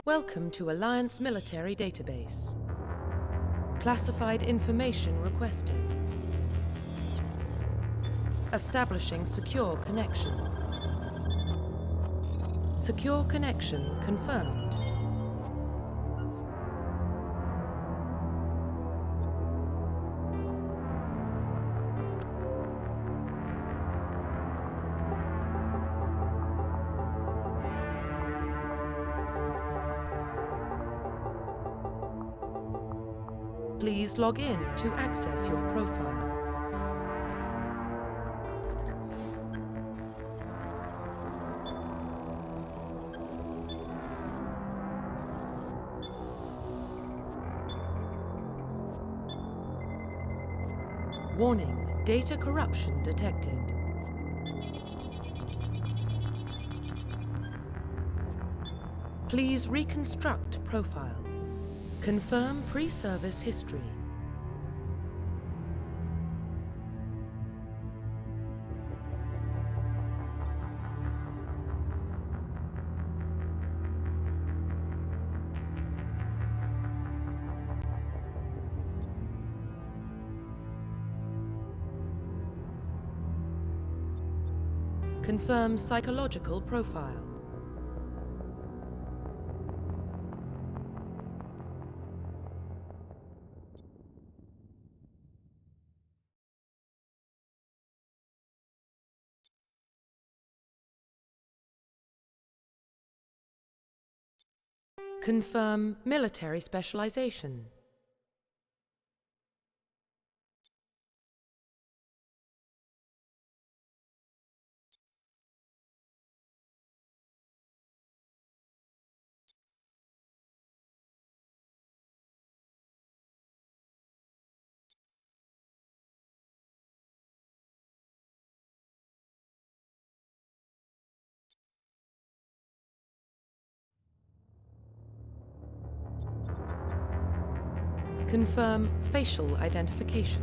Welcome to Alliance Military Database. Classified information requested. Establishing secure connection. Secure connection confirmed. Please log in to access your profile. Warning, data corruption detected. Please reconstruct profile. Confirm pre-service history. Confirm psychological profile. Confirm military specialization. Confirm facial identification.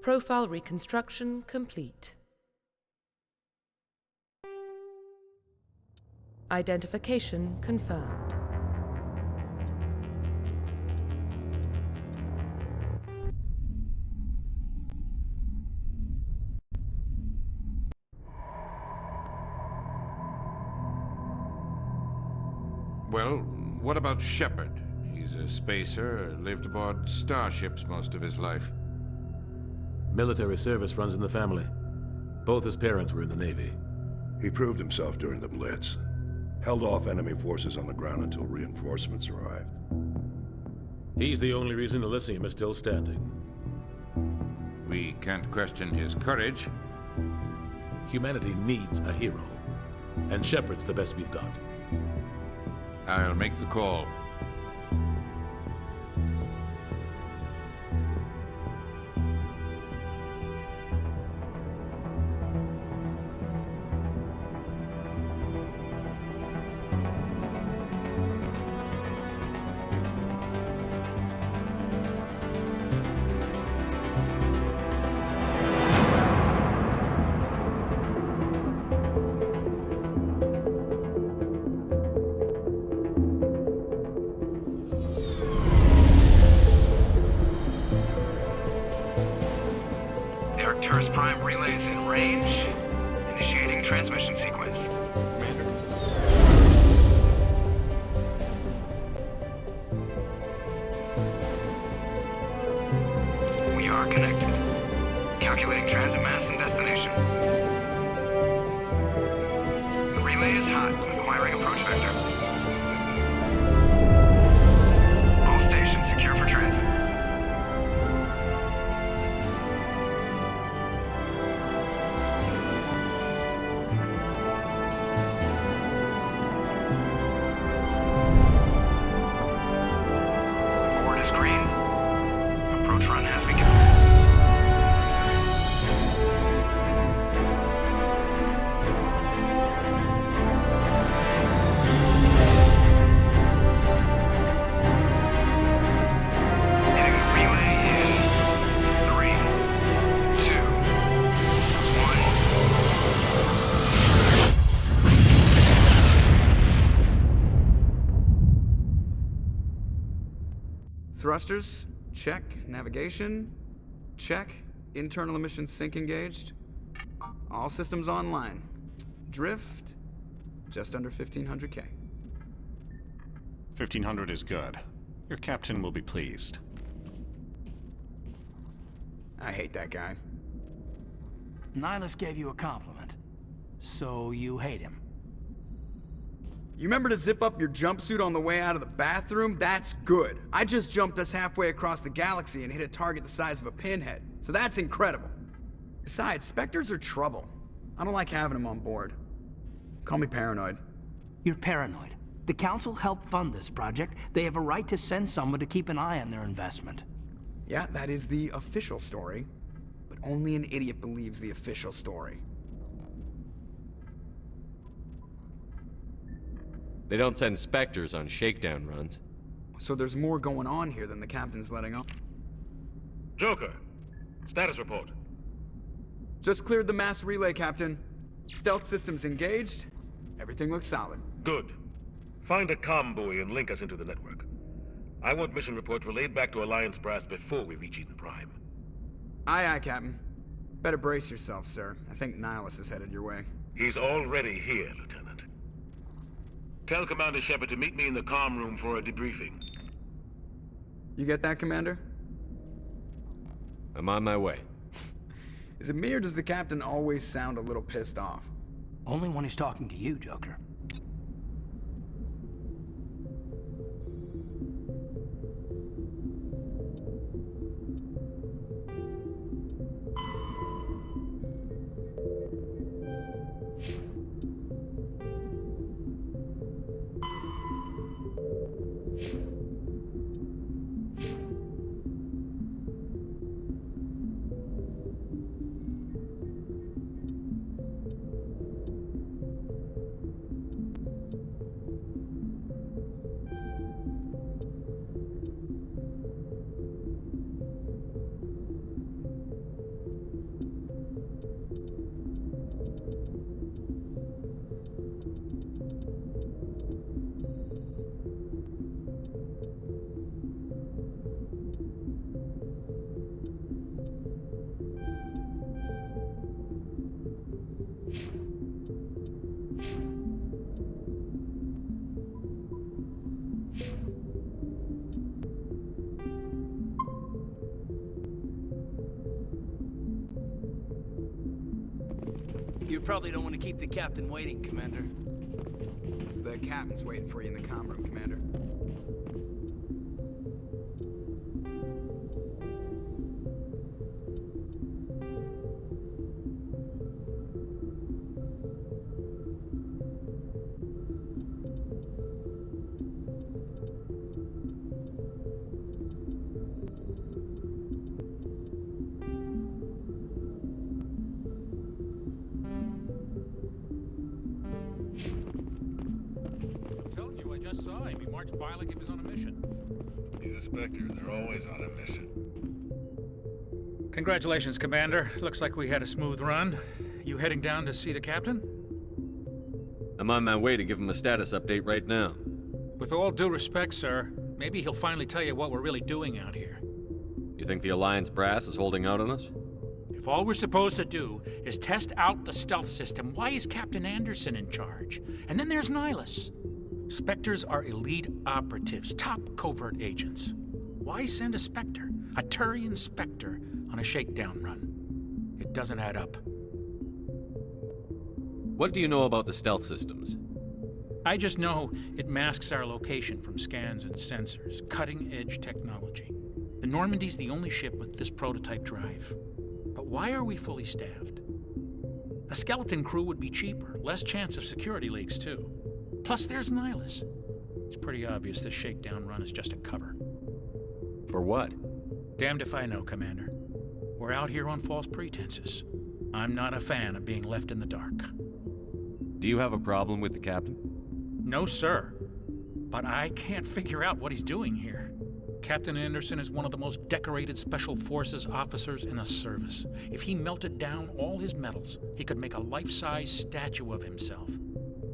Profile reconstruction complete. Identification confirmed. Well, what about Shepard? He's a spacer, lived aboard starships most of his life. Military service runs in the family. Both his parents were in the Navy. He proved himself during the Blitz. Held off enemy forces on the ground until reinforcements arrived. He's the only reason Elysium is still standing. We can't question his courage. Humanity needs a hero. And Shepard's the best we've got. I'll make the call. Arcturus Prime relays in range. Initiating transmission sequence. Commander. We are connected. Calculating transit mass and destination. The relay is hot, acquiring approach vector. All stations secure for transit. Green. Approach run has begun. Hitting relay in 3, 2, 1. Thrusters, check. Navigation, check. Internal emissions sync engaged. All systems online. Drift, just under 1,500K. 1,500 is good. Your captain will be pleased. I hate that guy. Nihilus gave you a compliment. So you hate him. You remember to zip up your jumpsuit on the way out of the bathroom? That's good. I just jumped us halfway across the galaxy and hit a target the size of a pinhead. So that's incredible. Besides, Spectres are trouble. I don't like having them on board. Call me paranoid. You're paranoid. The Council helped fund this project. They have a right to send someone to keep an eye on their investment. Yeah, that is the official story. But only an idiot believes the official story. They don't send Spectres on shakedown runs. So there's more going on here than the captain's letting on. Joker, status report. Just cleared the mass relay, Captain. Stealth systems engaged. Everything looks solid. Good. Find a comm buoy and link us into the network. I want mission reports relayed back to Alliance brass before we reach Eden Prime. Aye, aye, Captain. Better brace yourself, sir. I think Nihilus is headed your way. He's already here, Lieutenant. Tell Commander Shepard to meet me in the comm room for a debriefing. You get that, Commander? I'm on my way. Is it me or does the captain always sound a little pissed off? Only when he's talking to you, Joker. You probably don't want to keep the captain waiting, Commander. The captain's waiting for you in the comm room, Commander. Saw him. He marched by like he was on a mission. He's a Spectre. They're always on a mission. Congratulations, Commander. Looks like we had a smooth run. You heading down to see the captain? I'm on my way to give him a status update right now. With all due respect, sir, maybe he'll finally tell you what we're really doing out here. You think the Alliance brass is holding out on us? If all we're supposed to do is test out the stealth system, why is Captain Anderson in charge? And then there's Nihilus. Spectres are elite operatives, top covert agents. Why send a Spectre, a Turian Spectre, on a shakedown run? It doesn't add up. What do you know about the stealth systems? I just know it masks our location from scans and sensors, cutting-edge technology. The Normandy's the only ship with this prototype drive. But why are we fully staffed? A skeleton crew would be cheaper, less chance of security leaks too. Plus, there's Nihilus. It's pretty obvious this shakedown run is just a cover. For what? Damned if I know, Commander. We're out here on false pretenses. I'm not a fan of being left in the dark. Do you have a problem with the captain? No, sir. But I can't figure out what he's doing here. Captain Anderson is one of the most decorated Special Forces officers in the service. If he melted down all his medals, he could make a life-size statue of himself.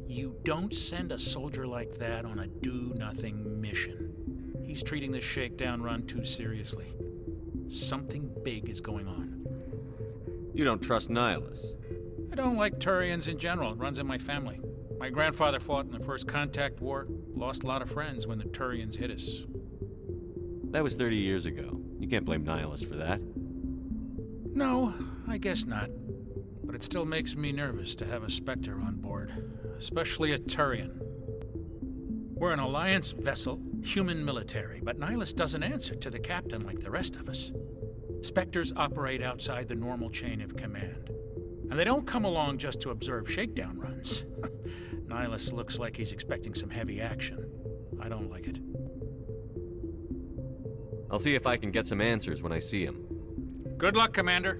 You don't send a soldier like that on a do-nothing mission. He's treating this shakedown run too seriously. Something big is going on. You don't trust Nihilus? I don't like Turians in general. It runs in my family. My grandfather fought in the First Contact War, lost a lot of friends when the Turians hit us. That was 30 years ago. You can't blame Nihilus for that. No, I guess not. But it still makes me nervous to have a Spectre on board, especially a Turian. We're an Alliance vessel, human military, but Nihilus doesn't answer to the captain like the rest of us. Spectres operate outside the normal chain of command. And they don't come along just to observe shakedown runs. Nihilus looks like he's expecting some heavy action. I don't like it. I'll see if I can get some answers when I see him. Good luck, Commander.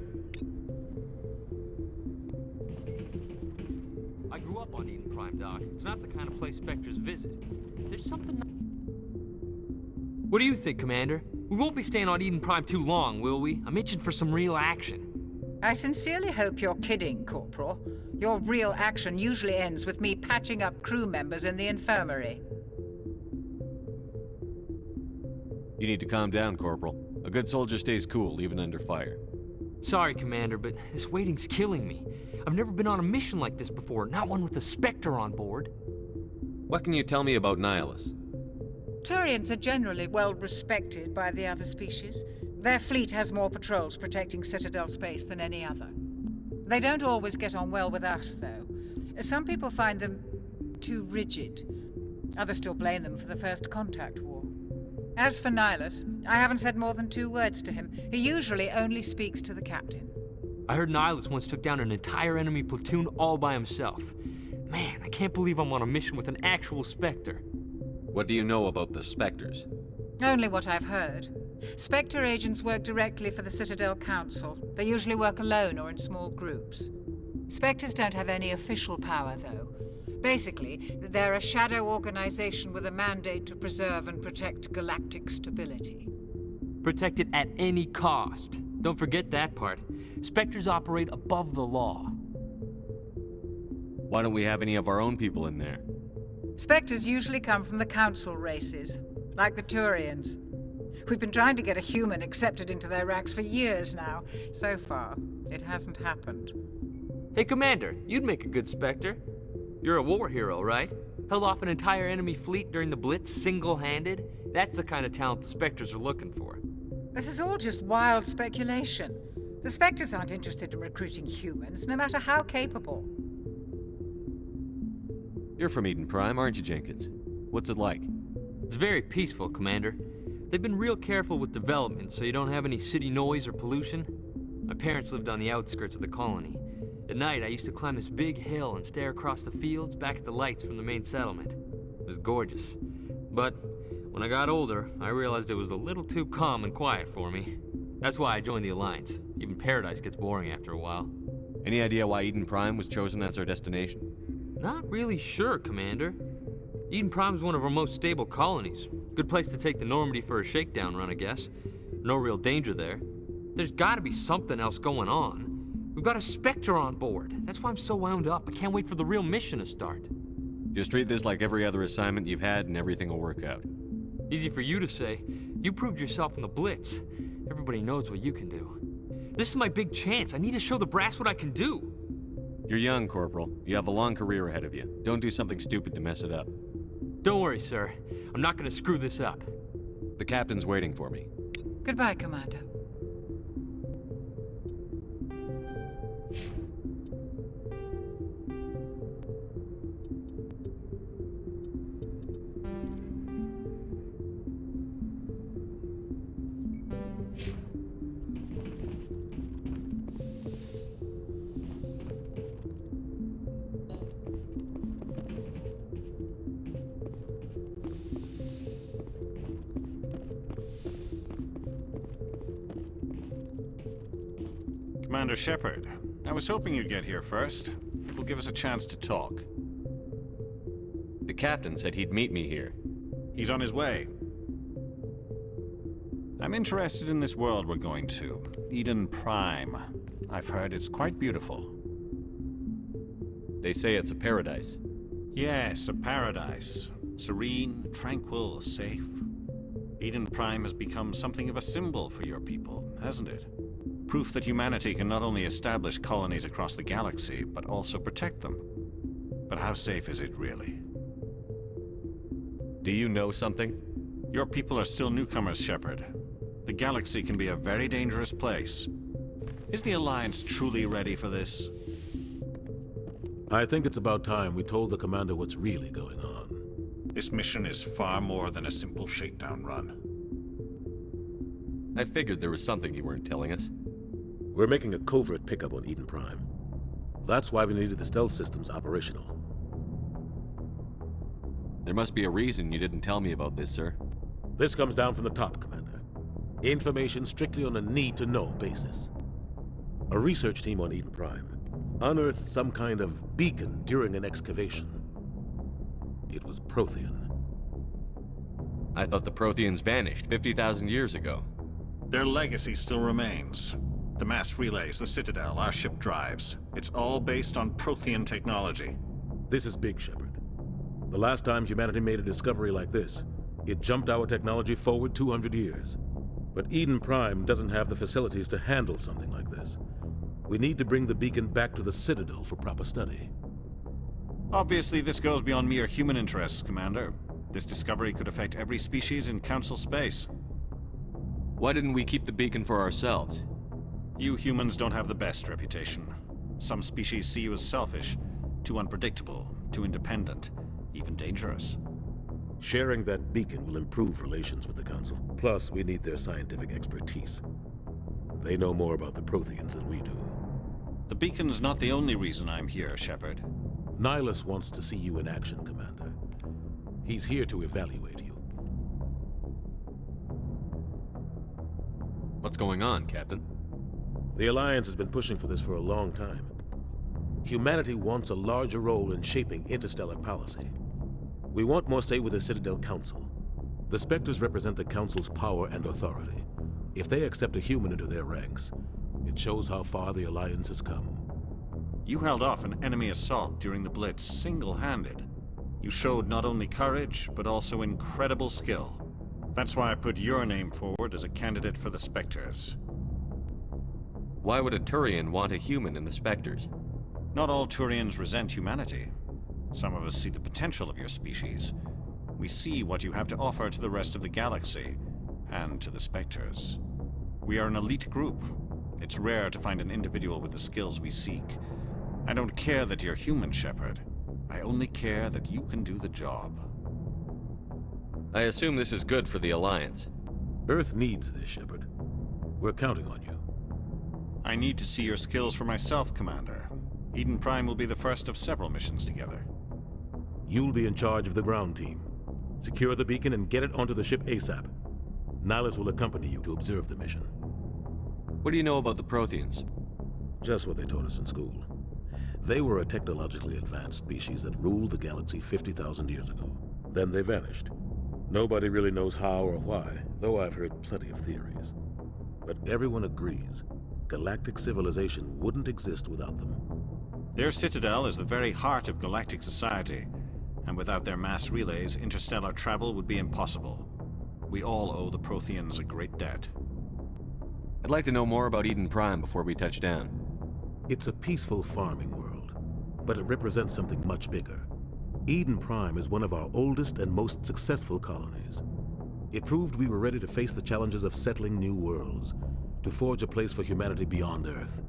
I grew up on Eden Prime, Doc. It's not the kind of place Spectres visit. There's something... What do you think, Commander? We won't be staying on Eden Prime too long, will we? I'm itching for some real action. I sincerely hope you're kidding, Corporal. Your real action usually ends with me patching up crew members in the infirmary. You need to calm down, Corporal. A good soldier stays cool, even under fire. Sorry, Commander, but this waiting's killing me. I've never been on a mission like this before, not one with a Spectre on board. What can you tell me about Nihilus? Turians are generally well respected by the other species. Their fleet has more patrols protecting Citadel space than any other. They don't always get on well with us, though. Some people find them too rigid. Others still blame them for the First Contact War. As for Nihilus, I haven't said more than 2 words to him. He usually only speaks to the captain. I heard Nihilus once took down an entire enemy platoon all by himself. Man, I can't believe I'm on a mission with an actual Spectre. What do you know about the Spectres? Only what I've heard. Spectre agents work directly for the Citadel Council. They usually work alone or in small groups. Spectres don't have any official power, though. Basically, they're a shadow organization with a mandate to preserve and protect galactic stability. Protect it at any cost. Don't forget that part. Spectres operate above the law. Why don't we have any of our own people in there? Spectres usually come from the Council races, like the Turians. We've been trying to get a human accepted into their ranks for years now. So far, it hasn't happened. Hey, Commander, you'd make a good Spectre. You're a war hero, right? Held off an entire enemy fleet during the Blitz single-handed? That's the kind of talent the Spectres are looking for. This is all just wild speculation. The Spectres aren't interested in recruiting humans, no matter how capable. You're from Eden Prime, aren't you, Jenkins? What's it like? It's very peaceful, Commander. They've been real careful with development, so you don't have any city noise or pollution. My parents lived on the outskirts of the colony. At night, I used to climb this big hill and stare across the fields back at the lights from the main settlement. It was gorgeous. But when I got older, I realized it was a little too calm and quiet for me. That's why I joined the Alliance. Even Paradise gets boring after a while. Any idea why Eden Prime was chosen as our destination? Not really sure, Commander. Eden Prime's one of our most stable colonies. Good place to take the Normandy for a shakedown run, I guess. No real danger there. There's gotta be something else going on. We've got a Spectre on board. That's why I'm so wound up. I can't wait for the real mission to start. Just treat this like every other assignment you've had and everything will work out. Easy for you to say. You proved yourself in the Blitz. Everybody knows what you can do. This is my big chance. I need to show the brass what I can do. You're young, Corporal. You have a long career ahead of you. Don't do something stupid to mess it up. Don't worry, sir. I'm not gonna screw this up. The captain's waiting for me. Goodbye, Commander. Commander Shepard, I was hoping you'd get here first. It will give us a chance to talk. The captain said he'd meet me here. He's on his way. I'm interested in this world we're going to, Eden Prime. I've heard it's quite beautiful. They say it's a paradise. Yes, a paradise. Serene, tranquil, safe. Eden Prime has become something of a symbol for your people, hasn't it? Proof that humanity can not only establish colonies across the galaxy, but also protect them. But how safe is it really? Do you know something? Your people are still newcomers, Shepard. The galaxy can be a very dangerous place. Is the Alliance truly ready for this? I think it's about time we told the commander what's really going on. This mission is far more than a simple shakedown run. I figured there was something you weren't telling us. We're making a covert pickup on Eden Prime. That's why we needed the stealth systems operational. There must be a reason you didn't tell me about this, sir. This comes down from the top, Commander. Information strictly on a need-to-know basis. A research team on Eden Prime unearthed some kind of beacon during an excavation. It was Prothean. I thought the Protheans vanished 50,000 years ago. Their legacy still remains. The mass relays, the Citadel, our ship drives. It's all based on Prothean technology. This is big, Shepard. The last time humanity made a discovery like this, it jumped our technology forward 200 years. But Eden Prime doesn't have the facilities to handle something like this. We need to bring the beacon back to the Citadel for proper study. Obviously, this goes beyond mere human interests, Commander. This discovery could affect every species in Council space. Why didn't we keep the beacon for ourselves? You humans don't have the best reputation. Some species see you as selfish, too unpredictable, too independent, even dangerous. Sharing that beacon will improve relations with the Council. Plus, we need their scientific expertise. They know more about the Protheans than we do. The beacon's not the only reason I'm here, Shepard. Nihilus wants to see you in action, Commander. He's here to evaluate you. What's going on, Captain? The Alliance has been pushing for this for a long time. Humanity wants a larger role in shaping interstellar policy. We want more say with the Citadel Council. The Spectres represent the Council's power and authority. If they accept a human into their ranks, it shows how far the Alliance has come. You held off an enemy assault during the Blitz single-handed. You showed not only courage, but also incredible skill. That's why I put your name forward as a candidate for the Spectres. Why would a Turian want a human in the Spectres? Not all Turians resent humanity. Some of us see the potential of your species. We see what you have to offer to the rest of the galaxy, and to the Spectres. We are an elite group. It's rare to find an individual with the skills we seek. I don't care that you're human, Shepard. I only care that you can do the job. I assume this is good for the Alliance. Earth needs this, Shepard. We're counting on you. I need to see your skills for myself, Commander. Eden Prime will be the first of several missions together. You'll be in charge of the ground team. Secure the beacon and get it onto the ship ASAP. Nihilus will accompany you to observe the mission. What do you know about the Protheans? Just what they taught us in school. They were a technologically advanced species that ruled the galaxy 50,000 years ago. Then they vanished. Nobody really knows how or why, though I've heard plenty of theories. But everyone agrees, galactic civilization wouldn't exist without them. Their citadel is the very heart of galactic society, and without their mass relays, interstellar travel would be impossible. We all owe the Protheans a great debt. I'd like to know more about Eden Prime before we touch down. It's a peaceful farming world, but it represents something much bigger. Eden Prime is one of our oldest and most successful colonies. It proved we were ready to face the challenges of settling new worlds, to forge a place for humanity beyond Earth.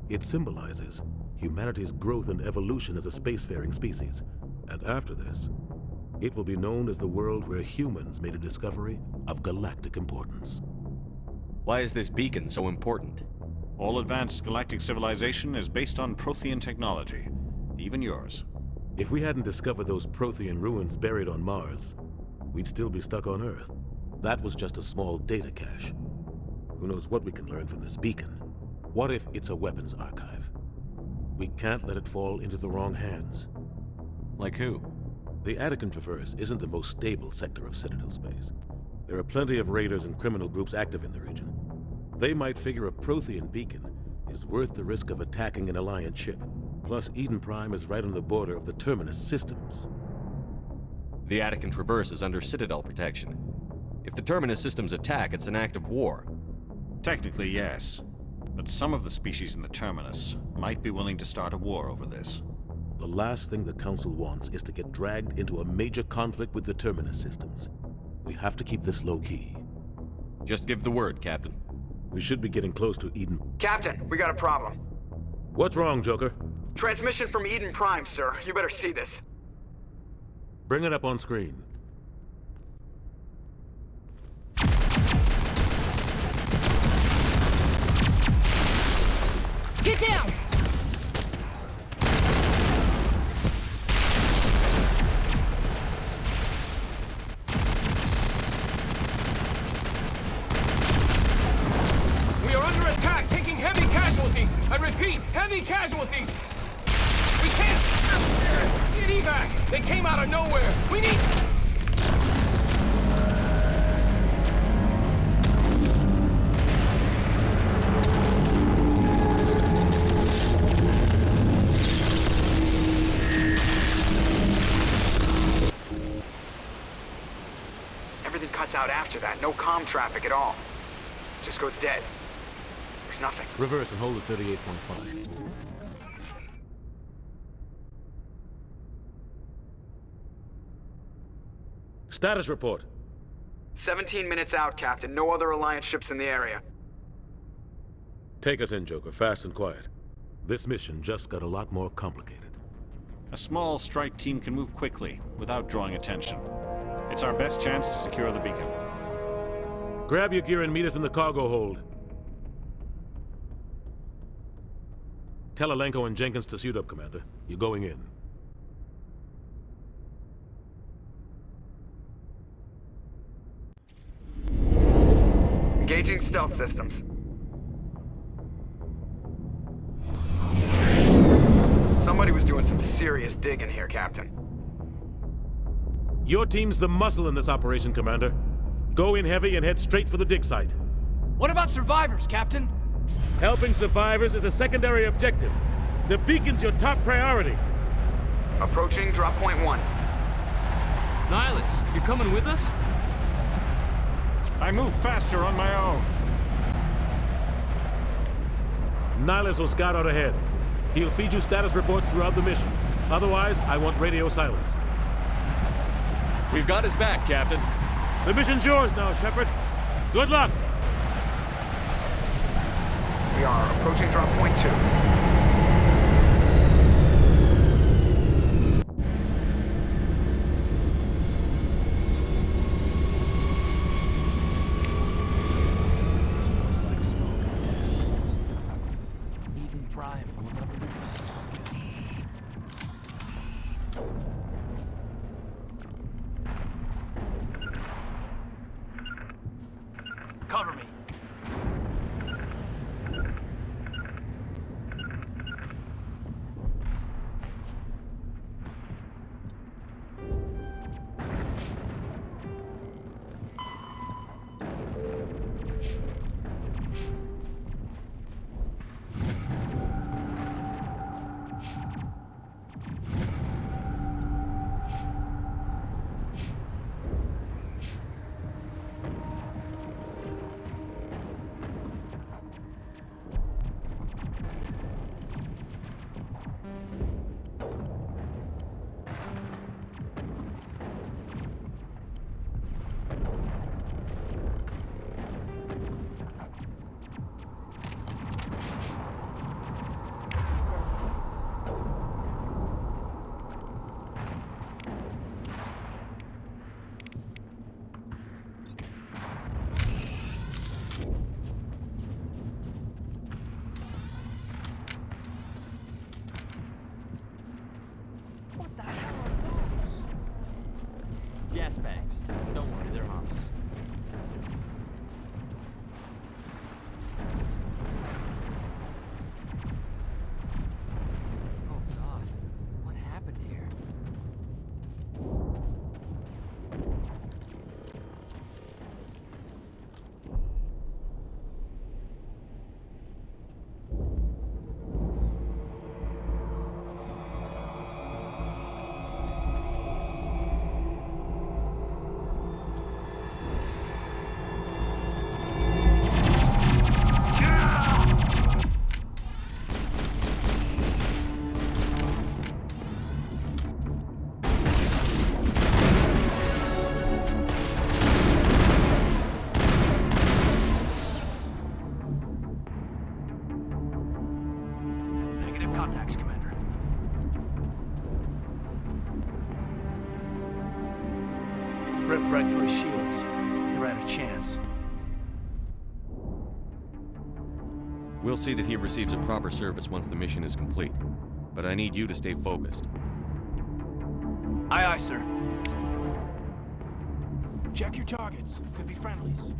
It symbolizes humanity's growth and evolution as a spacefaring species. And after this, it will be known as the world where humans made a discovery of galactic importance. Why is this beacon so important? All advanced galactic civilization is based on Prothean technology, even yours. If we hadn't discovered those Prothean ruins buried on Mars, we'd still be stuck on Earth. That was just a small data cache. Who knows what we can learn from this beacon? What if it's a weapons archive? We can't let it fall into the wrong hands. Like who? The Attican Traverse isn't the most stable sector of Citadel space. There are plenty of raiders and criminal groups active in the region. They might figure a Prothean beacon is worth the risk of attacking an Alliance ship. Plus, Eden Prime is right on the border of the Terminus systems. The Attican Traverse is under Citadel protection. If the Terminus systems attack, it's an act of war. Technically, yes. But some of the species in the Terminus might be willing to start a war over this. The last thing the Council wants is to get dragged into a major conflict with the Terminus systems. We have to keep this low-key. Just give the word, Captain. We should be getting close to Eden. Captain, we got a problem. What's wrong, Joker? Transmission from Eden Prime, sir. You better see this. Bring it up on screen. Get down! We are under attack, taking heavy casualties. I repeat, heavy casualties. We can't get evac. They came out of nowhere. We need... Everything cuts out after that. No comm traffic at all. Just goes dead. There's nothing. Reverse and hold at 38.5. Status report. 17 minutes out, Captain. No other Alliance ships in the area. Take us in, Joker, fast and quiet. This mission just got a lot more complicated. A small strike team can move quickly, without drawing attention. It's our best chance to secure the beacon. Grab your gear and meet us in the cargo hold. Tell Alenko and Jenkins to suit up, Commander. You're going in. Engaging stealth systems. Somebody was doing some serious digging here, Captain. Your team's the muscle in this operation, Commander. Go in heavy and head straight for the dig site. What about survivors, Captain? Helping survivors is a secondary objective. The beacon's your top priority. Approaching drop point 1. Nihilus, you coming with us? I move faster on my own. Nihilus will scout out ahead. He'll feed you status reports throughout the mission. Otherwise, I want radio silence. We've got his back, Captain. The mission's yours now, Shepard. Good luck! We are approaching drop point 2. Smells like smoke and death. Eden Prime will never be the same again. Cover me. What the hell are those? Gas bags. Don't worry, they're harmless. Oh God, what happened here? Negative contacts, Commander. Ripped right through his shields. You're out of chance. We'll see that he receives a proper service once the mission is complete. But I need you to stay focused. Aye, aye, sir. Check your targets. Could be friendlies.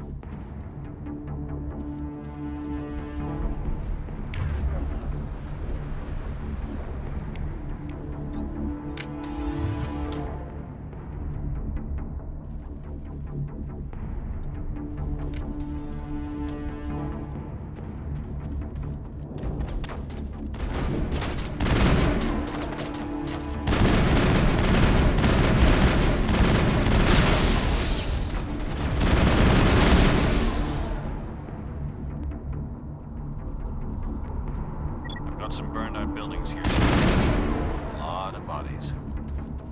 Got some burned out buildings here. A lot of bodies.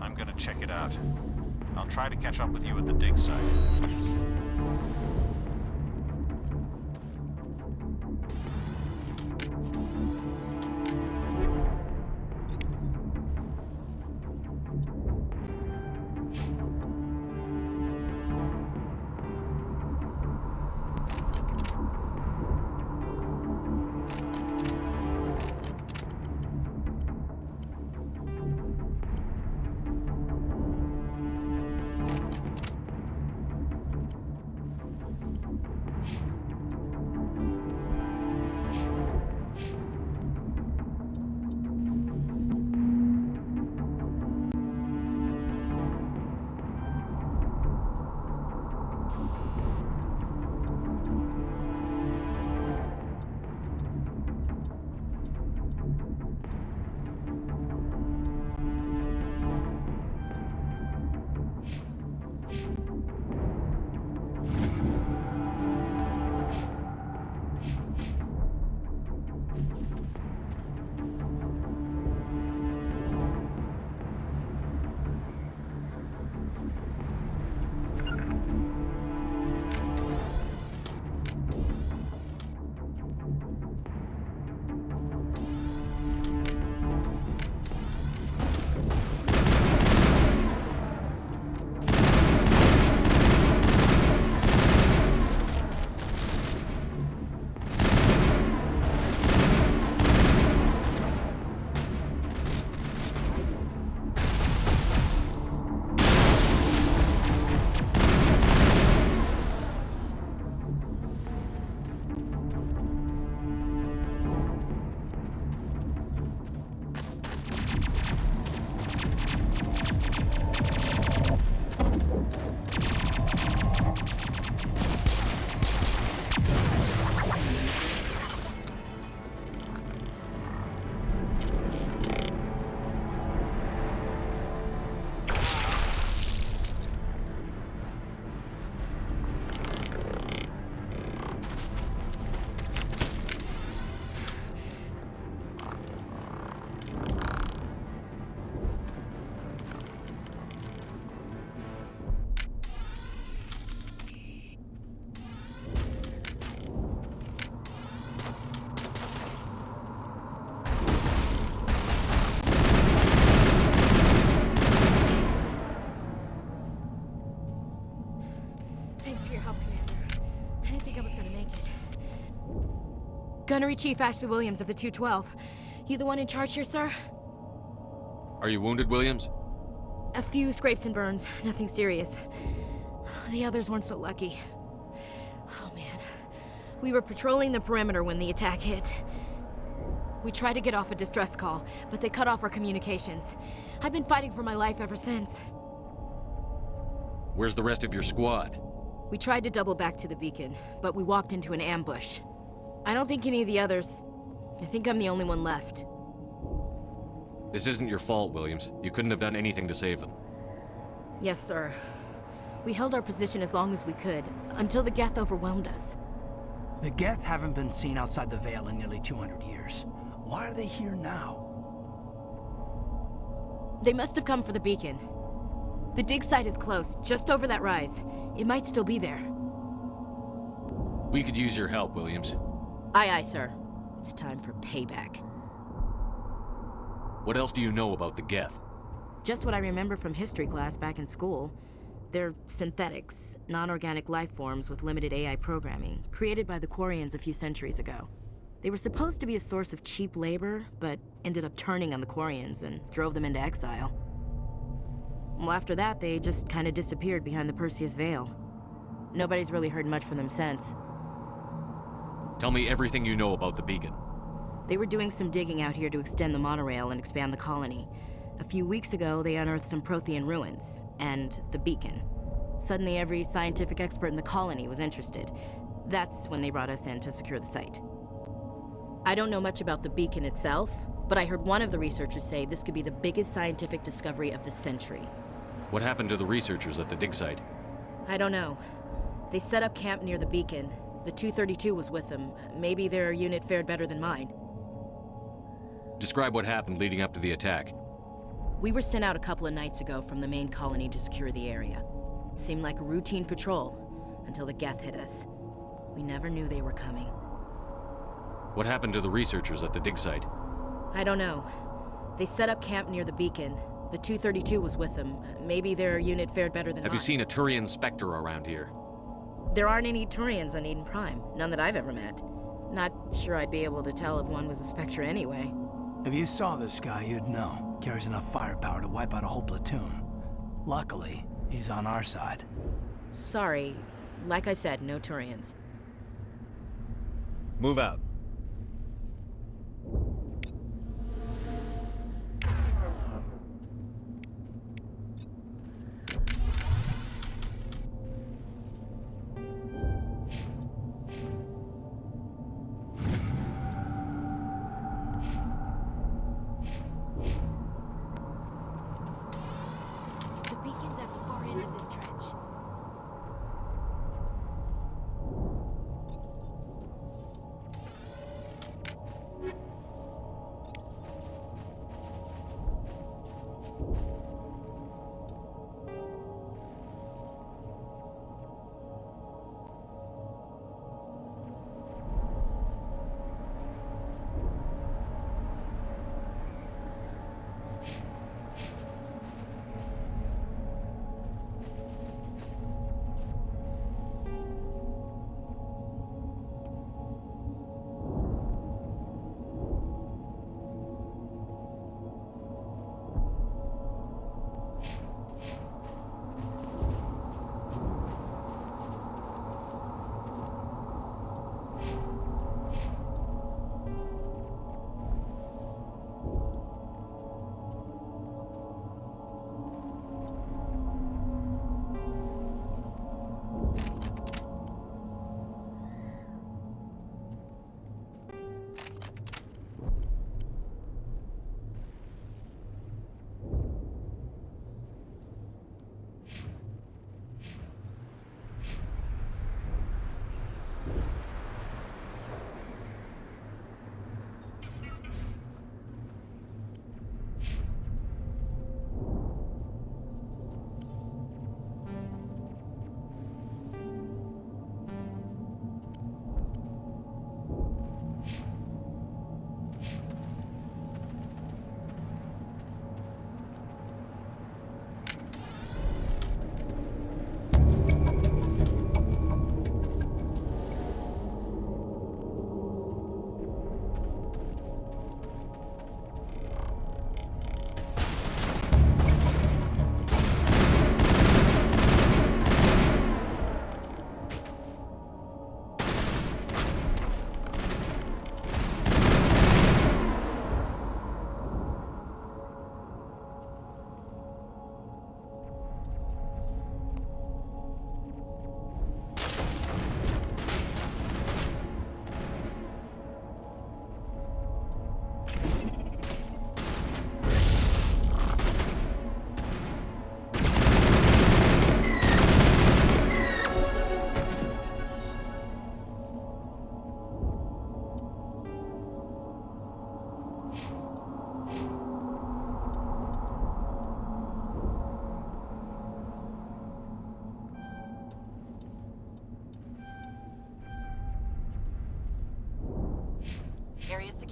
I'm gonna check it out. I'll try to catch up with you at the dig site. Gunnery Chief Ashley Williams of the 212. You the one in charge here, sir? Are you wounded, Williams? A few scrapes and burns, nothing serious. The others weren't so lucky. Oh man. We were patrolling the perimeter when the attack hit. We tried to get off a distress call, but they cut off our communications. I've been fighting for my life ever since. Where's the rest of your squad? We tried to double back to the beacon, but we walked into an ambush. I don't think any of the others... I think I'm the only one left. This isn't your fault, Williams. You couldn't have done anything to save them. Yes, sir. We held our position as long as we could, until the Geth overwhelmed us. The Geth haven't been seen outside the Veil in nearly 200 years. Why are they here now? They must have come for the beacon. The dig site is close, just over that rise. It might still be there. We could use your help, Williams. Aye, aye, sir. It's time for payback. What else do you know about the Geth? Just what I remember from history class back in school. They're synthetics, non-organic life forms with limited AI programming, created by the Quarians a few centuries ago. They were supposed to be a source of cheap labor, but ended up turning on the Quarians and drove them into exile. Well, after that, they just kind of disappeared behind the Perseus Veil. Nobody's really heard much from them since. Tell me everything you know about the beacon. They were doing some digging out here to extend the monorail and expand the colony. A few weeks ago, they unearthed some Prothean ruins, and the beacon. Suddenly, every scientific expert in the colony was interested. That's when they brought us in to secure the site. I don't know much about the beacon itself, but I heard one of the researchers say this could be the biggest scientific discovery of the century. What happened to the researchers at the dig site? I don't know. They set up camp near the beacon. The 232 was with them. Maybe their unit fared better than mine. Describe what happened leading up to the attack. We were sent out a couple of nights ago from the main colony to secure the area. Seemed like a routine patrol, until the Geth hit us. We never knew they were coming. What happened to the researchers at the dig site? I don't know. They set up camp near the beacon. The 232 was with them. Maybe their unit fared better than mine. Have you seen a Turian Spectre around here? There aren't any Turians on Eden Prime. None that I've ever met. Not sure I'd be able to tell if one was a Spectre anyway. If you saw this guy, you'd know. Carries enough firepower to wipe out a whole platoon. Luckily, he's on our side. Sorry. Like I said, no Turians. Move out.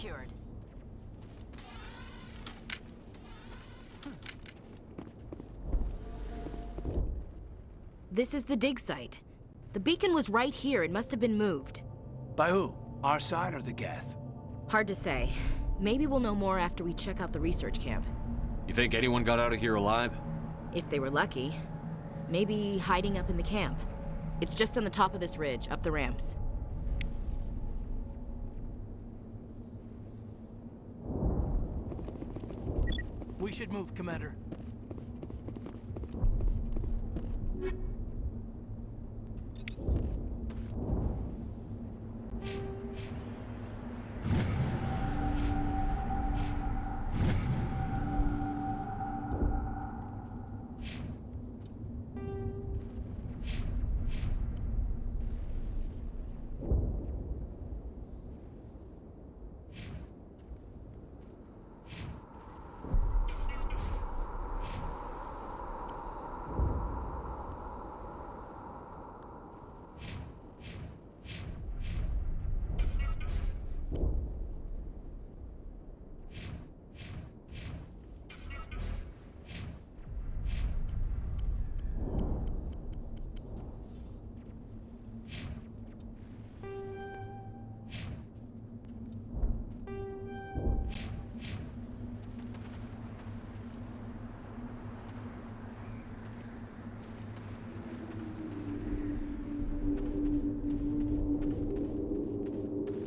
secured. This is the dig site. The beacon was right here. It must have been moved. By who? Our side or the Geth? Hard to say. Maybe we'll know more after we check out the research camp. You think anyone got out of here alive? If they were lucky. Maybe hiding up in the camp. It's just on the top of this ridge, up the ramps. We should move, Commander.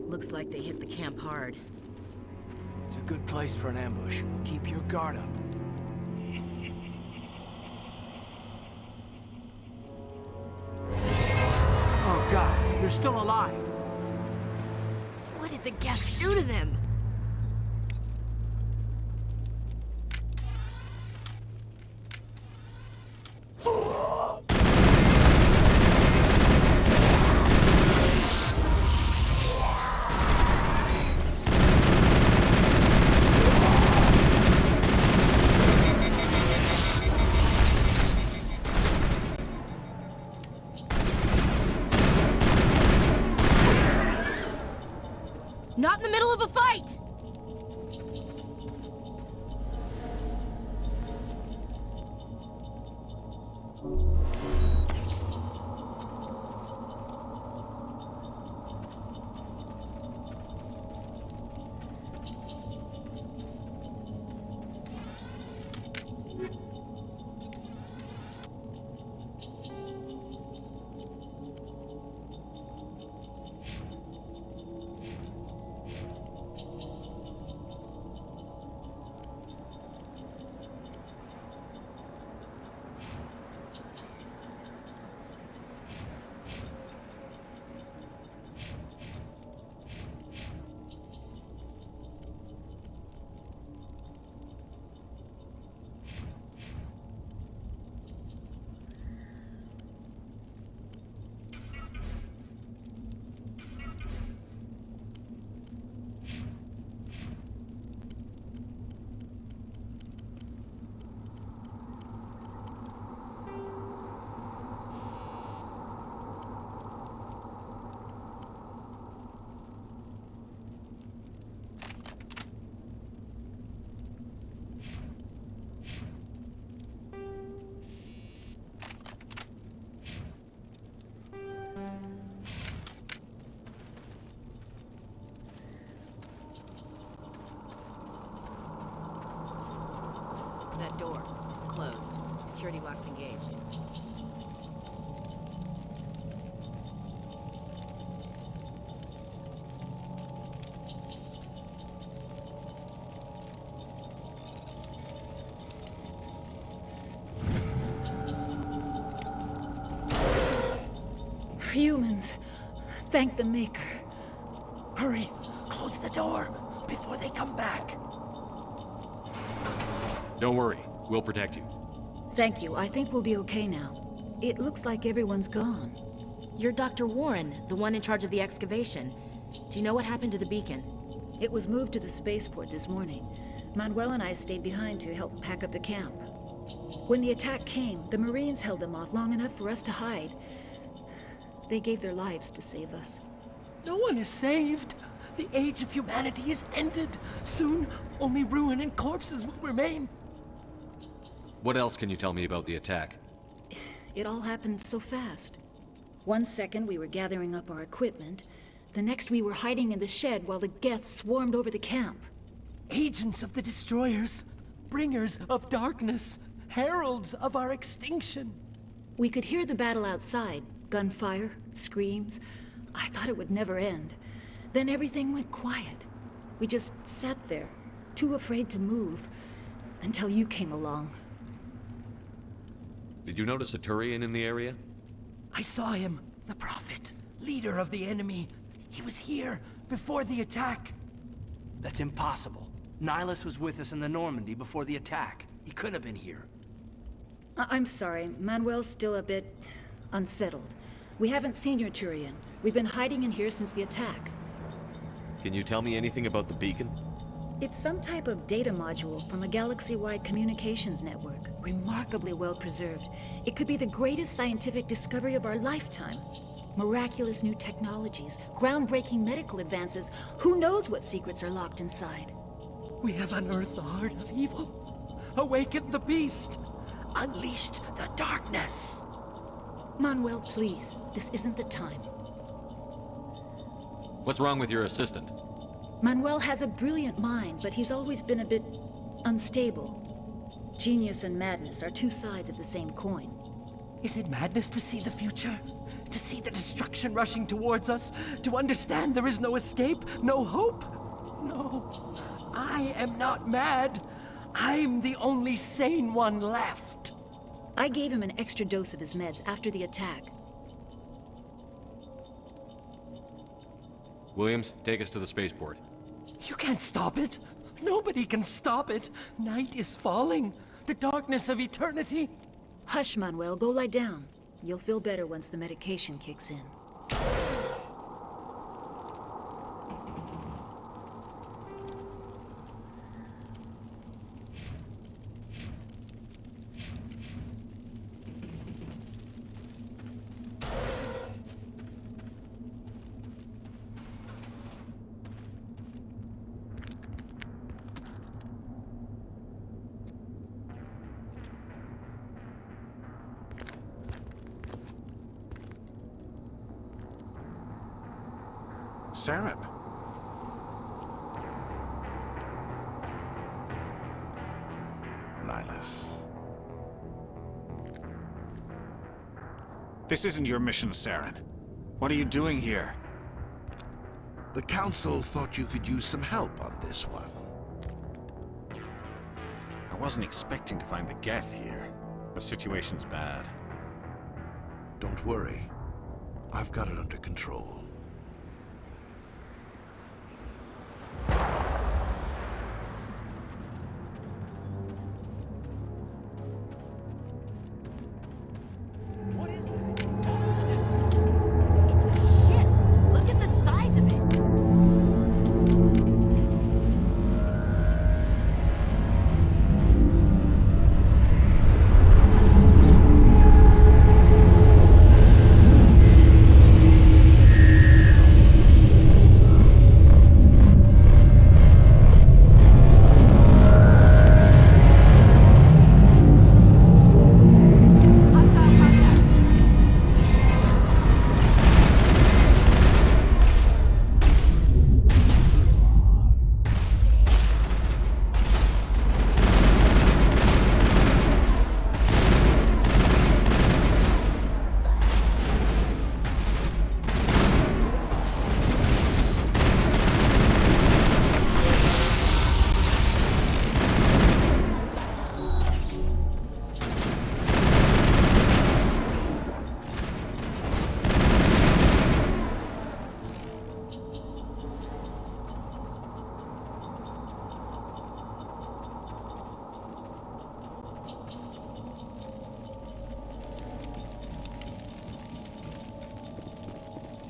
Looks like they hit the camp hard. It's a good place for an ambush. Keep your guard up. Oh god, they're still alive! What did the Geth do to them? Not in the middle of a fight! That door, it's closed. Security lock's engaged. Humans, thank the Maker. Hurry! Close the door before they come back. Don't worry, we'll protect you. Thank you. I think we'll be okay now. It looks like everyone's gone. You're Dr. Warren, the one in charge of the excavation. Do you know what happened to the beacon? It was moved to the spaceport this morning. Manuel and I stayed behind to help pack up the camp. When the attack came, the Marines held them off long enough for us to hide. They gave their lives to save us. No one is saved. The age of humanity is ended. Soon, only ruin and corpses will remain. What else can you tell me about the attack? It all happened so fast. 1 second we were gathering up our equipment, the next we were hiding in the shed while the Geth swarmed over the camp. Agents of the Destroyers, bringers of darkness, heralds of our extinction. We could hear the battle outside, gunfire, screams. I thought it would never end. Then everything went quiet. We just sat there, too afraid to move, until you came along. Did you notice a Turian in the area? I saw him, the Prophet, leader of the enemy. He was here before the attack. That's impossible. Nihilus was with us in the Normandy before the attack. He couldn't have been here. I'm sorry, Manuel's still a bit unsettled. We haven't seen your Turian. We've been hiding in here since the attack. Can you tell me anything about the beacon? It's some type of data module from a galaxy-wide communications network. Remarkably well preserved. It could be the greatest scientific discovery of our lifetime. Miraculous new technologies, groundbreaking medical advances. Who knows what secrets are locked inside? We have unearthed the heart of evil, awakened the beast, unleashed the darkness. Manuel, please. This isn't the time. What's wrong with your assistant? Manuel has a brilliant mind, but he's always been a bit unstable. Genius and madness are two sides of the same coin. Is it madness to see the future? To see the destruction rushing towards us? To understand there is no escape? No hope? No. I am not mad. I'm the only sane one left. I gave him an extra dose of his meds after the attack. Williams, take us to the spaceport. You can't stop it. Nobody can stop it. Night is falling. The darkness of eternity. Hush, Manuel. Go lie down. You'll feel better once the medication kicks in. Saren. Nihilus. This isn't your mission, Saren. What are you doing here? The Council thought you could use some help on this one. I wasn't expecting to find the Geth here. The situation's bad. Don't worry. I've got it under control.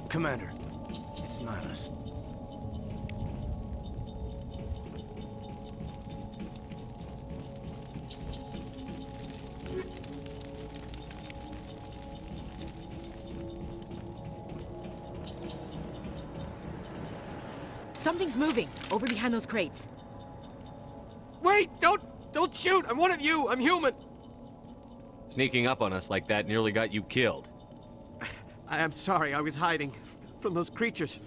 Commander, it's Nihilus. Something's moving over behind those crates. Wait! Don't shoot! I'm one of you! I'm human! Sneaking up on us like that nearly got you killed. I am sorry, I was hiding from those creatures.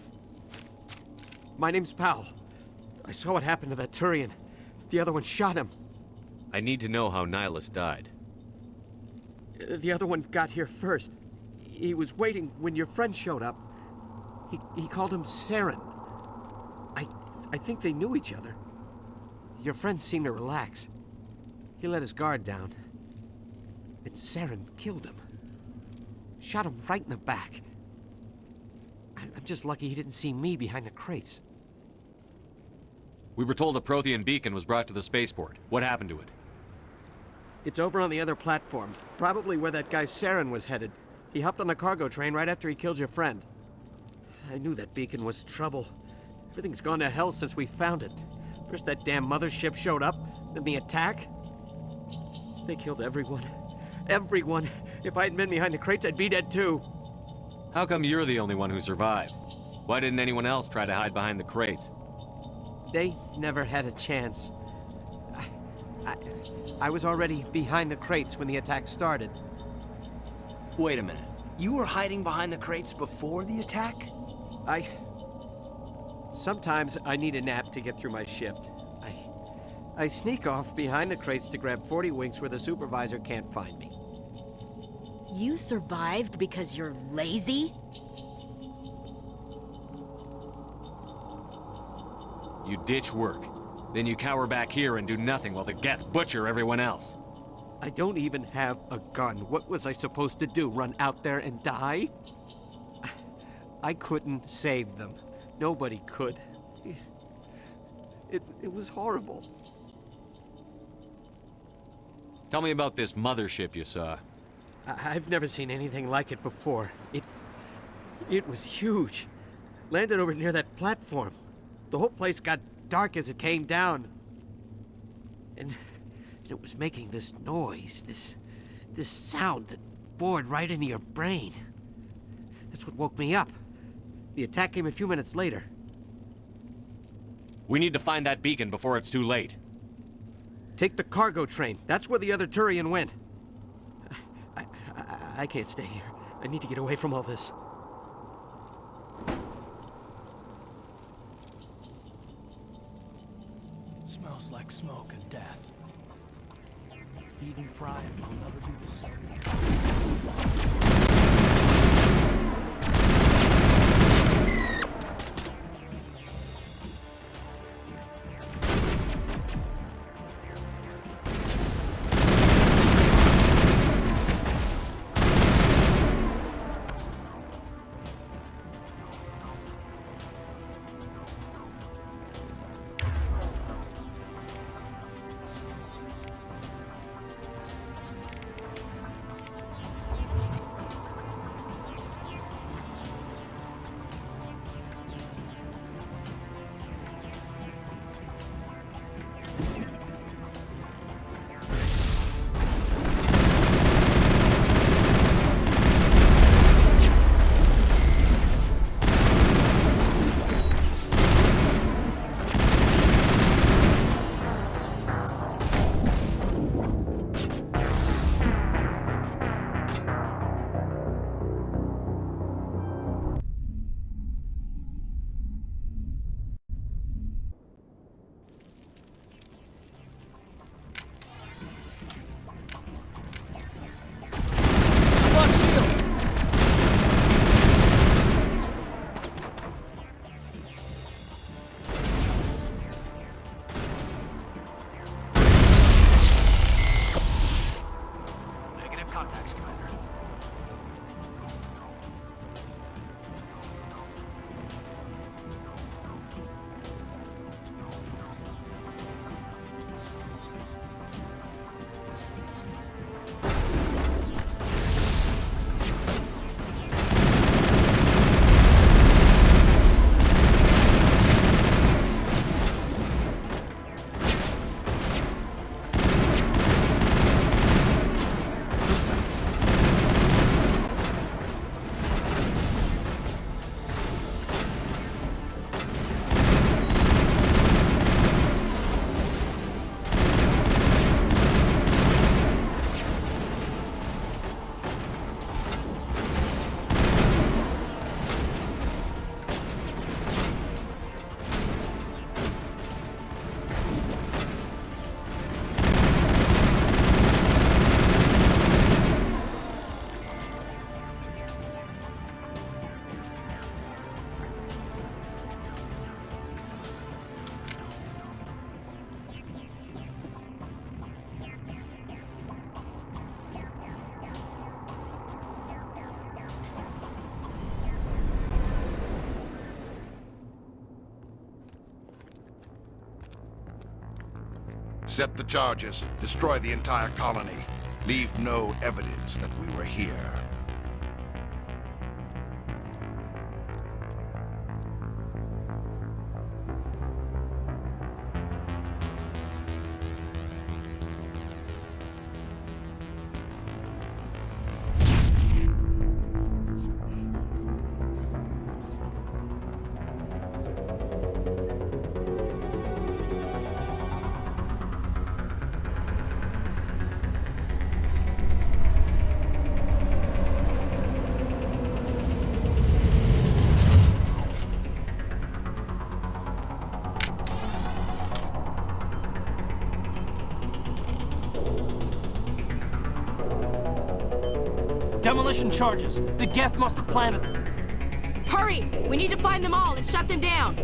My name's Powell. I saw what happened to that Turian. The other one shot him. I need to know how Nihilus died. The other one got here first. He was waiting when your friend showed up. He called him Saren. I think they knew each other. Your friend seemed to relax. He let his guard down. And Saren killed him. Shot him right in the back. I'm just lucky he didn't see me behind the crates. We were told a Prothean beacon was brought to the spaceport. What happened to it? It's over on the other platform. Probably where that guy Saren was headed. He hopped on the cargo train right after he killed your friend. I knew that beacon was trouble. Everything's gone to hell since we found it. First that damn mothership showed up, then the attack. They killed everyone. Everyone. If I hadn't been behind the crates, I'd be dead too. How come you're the only one who survived? Why didn't anyone else try to hide behind the crates? They never had a chance. I was already behind the crates when the attack started. Wait a minute. You were hiding behind the crates before the attack? Sometimes I need a nap to get through my shift. I sneak off behind the crates to grab 40 winks where the supervisor can't find me. You survived because you're lazy? You ditch work. Then you cower back here and do nothing while the Geth butcher everyone else. I don't even have a gun. What was I supposed to do? Run out there and die? I couldn't save them. Nobody could. It was horrible. Tell me about this mothership you saw. I've never seen anything like it before. It was huge. Landed over near that platform. The whole place got dark as it came down. And it was making this noise, this sound that bored right into your brain. That's what woke me up. The attack came a few minutes later. We need to find that beacon before it's too late. Take the cargo train. That's where the other Turian went. I can't stay here. I need to get away from all this. Smells like smoke and death. Eden Prime will never be the same again. Set the charges. Destroy the entire colony. Leave no evidence that we were here. Demolition charges. The Geth must have planted them. Hurry! We need to find them all and shut them down!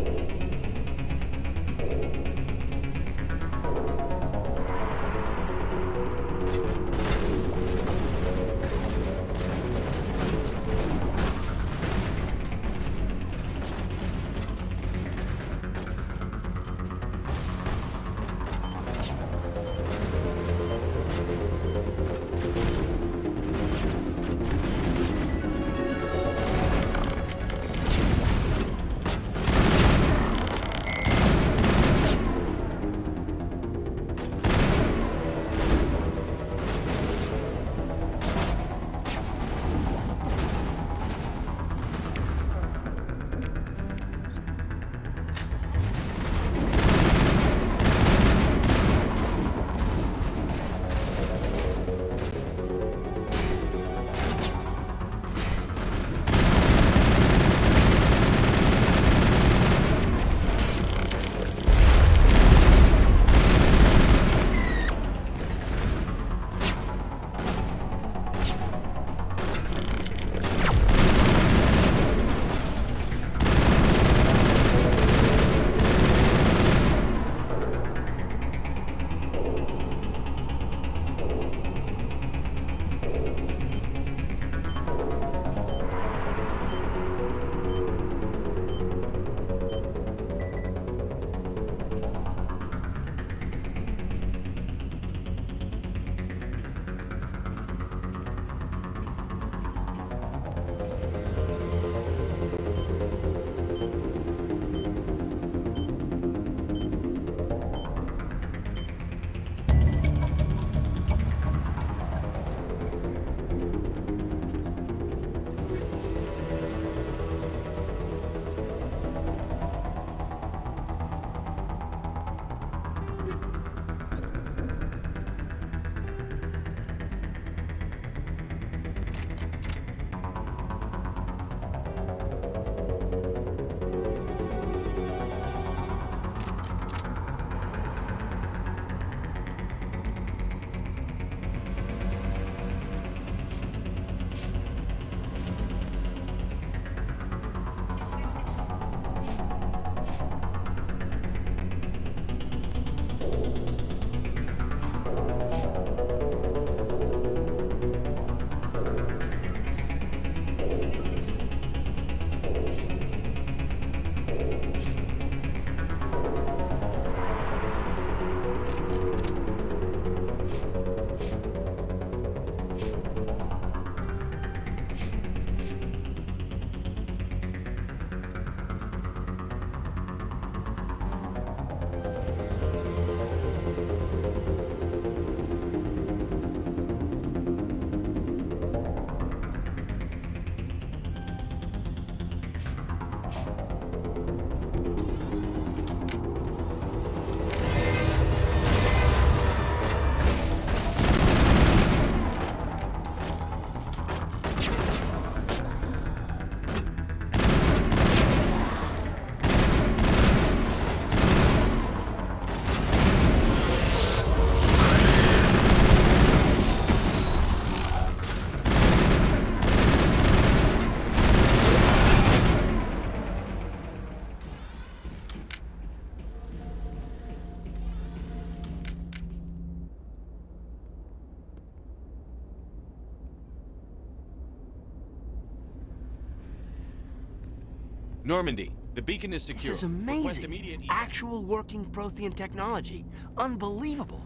Normandy, The beacon is secure. This is Request amazing. immediate evac. Actual working Prothean technology. Unbelievable.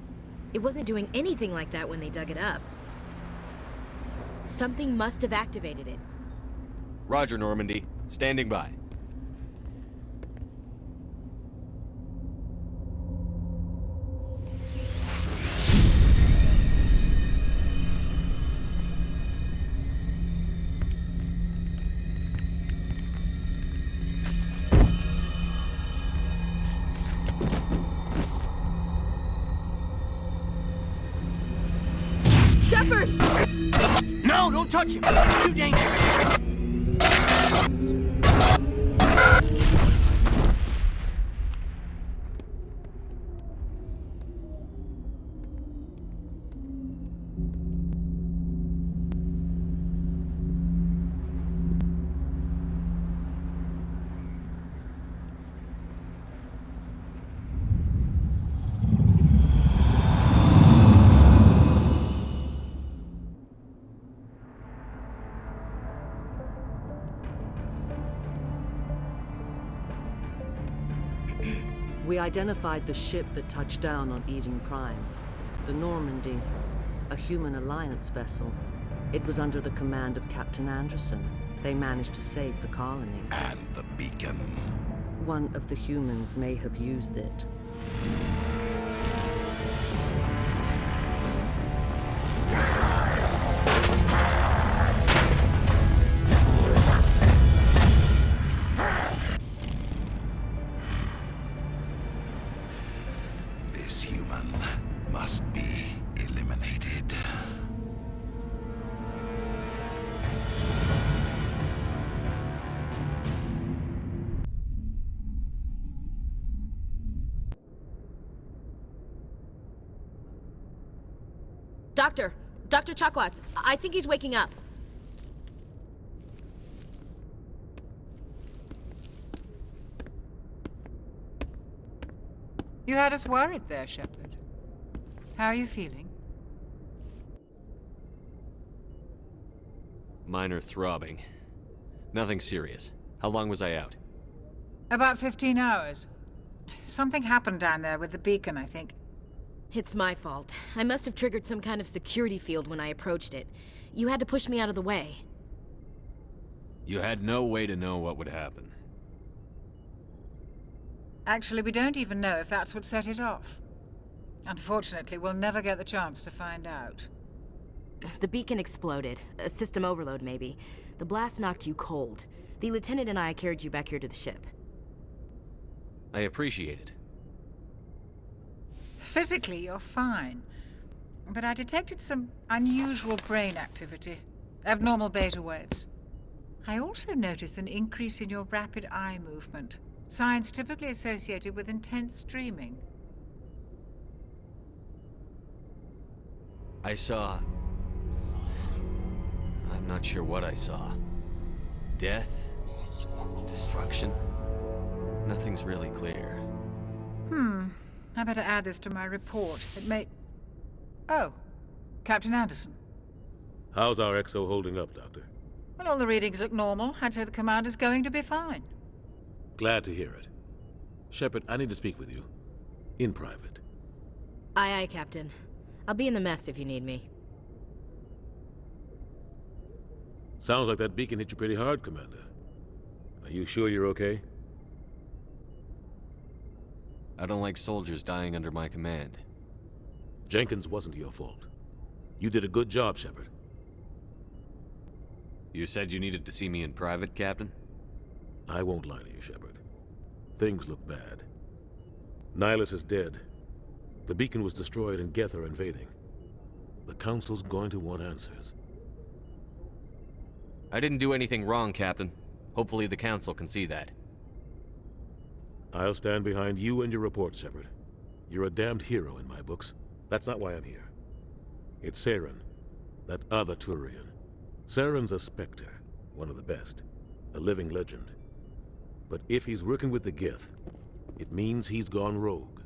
It wasn't doing anything like that when they dug it up. Something must have activated it. Roger, Normandy. Standing by. Shepard! No, don't touch him. It's too dangerous. We identified the ship that touched down on Eden Prime. The Normandy, a human alliance vessel. It was under the command of Captain Anderson. They managed to save the colony. And the beacon. One of the humans may have used it. This human must be eliminated. Dr. Chakwas, I think he's waking up. You had us worried there, Shepard. How are you feeling? Minor throbbing. Nothing serious. How long was I out? About 15 hours. Something happened down there with the beacon, I think. It's my fault. I must have triggered some kind of security field when I approached it. You had to push me out of the way. You had no way to know what would happen. Actually, we don't even know if that's what set it off. Unfortunately, we'll never get the chance to find out. The beacon exploded. A system overload, maybe. The blast knocked you cold. The lieutenant and I carried you back here to the ship. I appreciate it. Physically, you're fine. But I detected some unusual brain activity. Abnormal beta waves. I also noticed an increase in your rapid eye movement. Signs typically associated with intense dreaming. I saw... I'm not sure what I saw. Death? Destruction? Nothing's really clear. I better add this to my report. It may... Oh, Captain Anderson. How's our XO holding up, Doctor? Well, all the readings look normal. I'd say the commander's going to be fine. Glad to hear it. Shepard, I need to speak with you. In private. Aye, aye, Captain. I'll be in the mess if you need me. Sounds like that beacon hit you pretty hard, Commander. Are you sure you're okay? I don't like soldiers dying under my command. Jenkins wasn't your fault. You did a good job, Shepard. You said you needed to see me in private, Captain? I won't lie to you, Shepard. Things look bad. Nihilus is dead. The beacon was destroyed and Geth are invading. The Council's going to want answers. I didn't do anything wrong, Captain. Hopefully the Council can see that. I'll stand behind you and your report, Shepard. You're a damned hero in my books. That's not why I'm here. It's Saren, that other Turian. Saren's a Spectre, one of the best. A living legend. But if he's working with the Geth, it means he's gone rogue.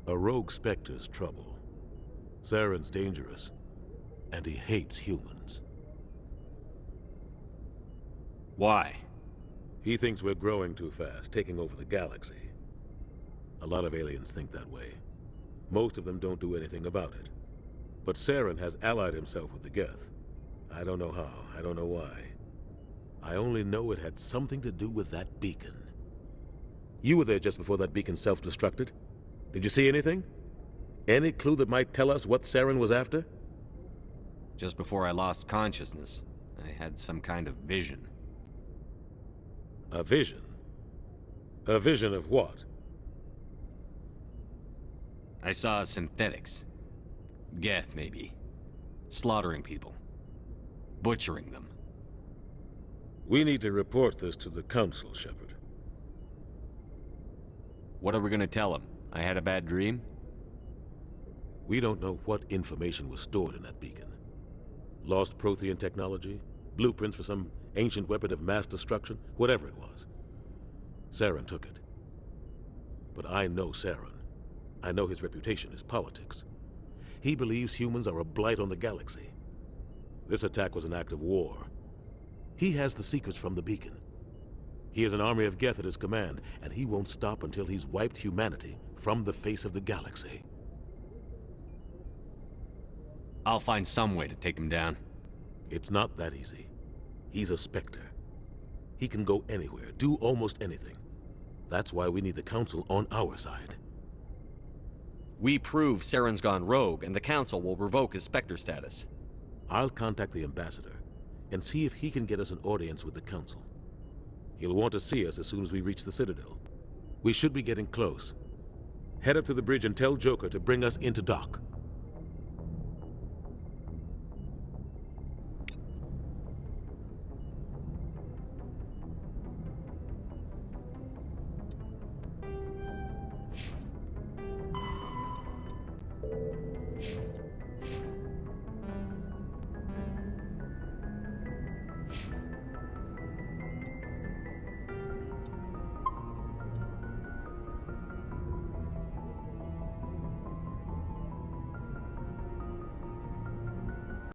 A rogue Spectre's trouble. Saren's dangerous, and he hates humans. Why? He thinks we're growing too fast, taking over the galaxy. A lot of aliens think that way. Most of them don't do anything about it. But Saren has allied himself with the Geth. I don't know how, I don't know why. I only know it had something to do with that beacon. You were there just before that beacon self-destructed. Did you see anything? Any clue that might tell us what Saren was after? Just before I lost consciousness, I had some kind of vision. A vision? A vision of what? I saw synthetics. Geth, maybe. Slaughtering people. Butchering them. We need to report this to the Council, Shepard. What are we gonna tell them? I had a bad dream? We don't know what information was stored in that beacon. Lost Prothean technology? Blueprints for some ancient weapon of mass destruction? Whatever it was. Saren took it. But I know Saren. I know his reputation is politics. He believes humans are a blight on the galaxy. This attack was an act of war. He has the secrets from the beacon. He has an army of Geth at his command, and he won't stop until he's wiped humanity from the face of the galaxy. I'll find some way to take him down. It's not that easy. He's a Spectre. He can go anywhere, do almost anything. That's why we need the Council on our side. We prove Saren's gone rogue, and the Council will revoke his Spectre status. I'll contact the Ambassador and see if he can get us an audience with the Council. He'll want to see us as soon as we reach the Citadel. We should be getting close. Head up to the bridge and tell Joker to bring us into dock.